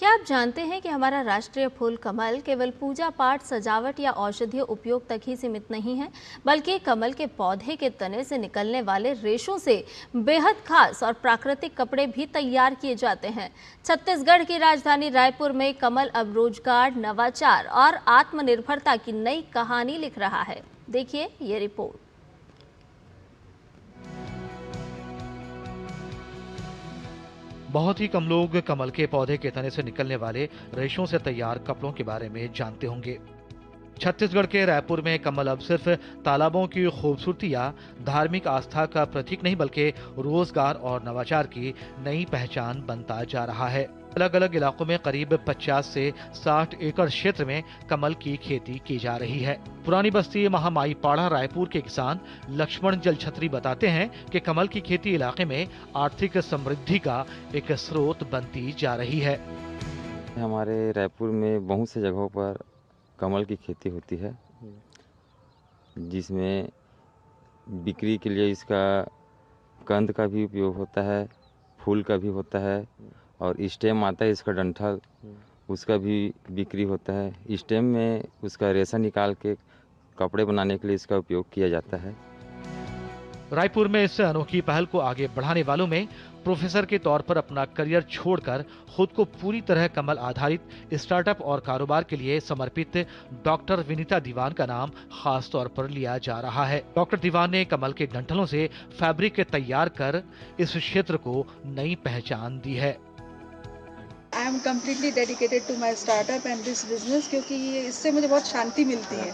क्या आप जानते हैं कि हमारा राष्ट्रीय फूल कमल केवल पूजा पाठ, सजावट या औषधीय उपयोग तक ही सीमित नहीं है, बल्कि कमल के पौधे के तने से निकलने वाले रेशों से बेहद खास और प्राकृतिक कपड़े भी तैयार किए जाते हैं। छत्तीसगढ़ की राजधानी रायपुर में कमल अब रोजगार, नवाचार और आत्मनिर्भरता की नई कहानी लिख रहा है। देखिए ये रिपोर्ट। बहुत ही कम लोग कमल के पौधे के तने से निकलने वाले रेशों से तैयार कपड़ों के बारे में जानते होंगे। छत्तीसगढ़ के रायपुर में कमल अब सिर्फ तालाबों की खूबसूरती या धार्मिक आस्था का प्रतीक नहीं, बल्कि रोजगार और नवाचार की नई पहचान बनता जा रहा है। अलग अलग इलाकों में करीब 50 से 60 एकड़ क्षेत्र में कमल की खेती की जा रही है। पुरानी बस्ती महामाई पाड़ा रायपुर के किसान लक्ष्मण जलछत्री बताते हैं कि कमल की खेती इलाके में आर्थिक समृद्धि का एक स्रोत बनती जा रही है। हमारे रायपुर में बहुत से जगहों पर कमल की खेती होती है, जिसमें बिक्री के लिए इसका कंद का भी उपयोग होता है, फूल का भी होता है और स्टेम आता है इसका डंठल, उसका भी बिक्री होता है। स्टेम में उसका रेशा निकाल के कपड़े बनाने के लिए इसका उपयोग किया जाता है। रायपुर में इस अनोखी पहल को आगे बढ़ाने वालों में प्रोफेसर के तौर पर अपना करियर छोड़कर खुद को पूरी तरह कमल आधारित स्टार्टअप और कारोबार के लिए समर्पित डॉक्टर विनीता दीवान का नाम खास तौर पर लिया जा रहा है। डॉक्टर दीवान ने कमल के डंठलों से फैब्रिक तैयार कर इस क्षेत्र को नई पहचान दी है। I am completely dedicated to my startup and this business, क्योंकि ये इससे मुझे बहुत शांति मिलती है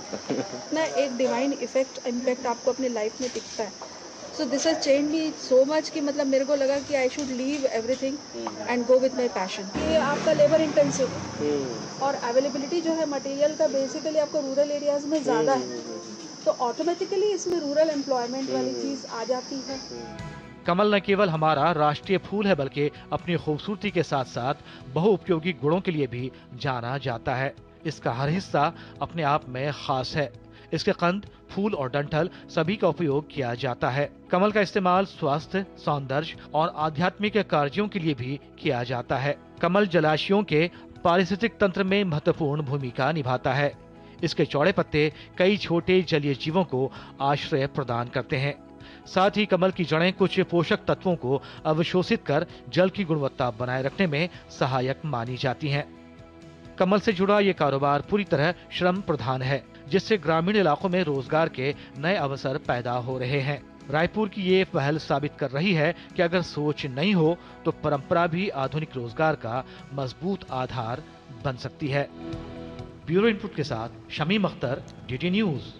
ना, एक डिवाइन इम्पैक्ट आपको अपनी लाइफ में दिखता है। So this has change me so much कि मतलब मेरे को लगा कि I should leave everything and go with my passion. ये आपका लेबर इंटेंसिव है और अवेलेबिलिटी जो है मटेरियल का बेसिकली आपको रूरल एरियाज में ज़्यादा है, तो ऑटोमेटिकली इसमें रूरल एम्प्लॉयमेंट वाली चीज़ आ जाती है। कमल न केवल हमारा राष्ट्रीय फूल है, बल्कि अपनी खूबसूरती के साथ साथ बहुउपयोगी गुणों के लिए भी जाना जाता है। इसका हर हिस्सा अपने आप में खास है। इसके कंद, फूल और डंठल सभी का उपयोग किया जाता है। कमल का इस्तेमाल स्वास्थ्य, सौंदर्य और आध्यात्मिक कार्यों के लिए भी किया जाता है। कमल जलाशयों के पारिस्थितिक तंत्र में महत्वपूर्ण भूमिका निभाता है। इसके चौड़े पत्ते कई छोटे जलीय जीवों को आश्रय प्रदान करते हैं। साथ ही कमल की जड़ें कुछ पोषक तत्वों को अवशोषित कर जल की गुणवत्ता बनाए रखने में सहायक मानी जाती हैं। कमल से जुड़ा ये कारोबार पूरी तरह श्रम प्रधान है, जिससे ग्रामीण इलाकों में रोजगार के नए अवसर पैदा हो रहे हैं। रायपुर की ये पहल साबित कर रही है कि अगर सोच नई हो तो परंपरा भी आधुनिक रोजगार का मजबूत आधार बन सकती है। ब्यूरो इनपुट के साथ शमीम अख्तर, DD न्यूज।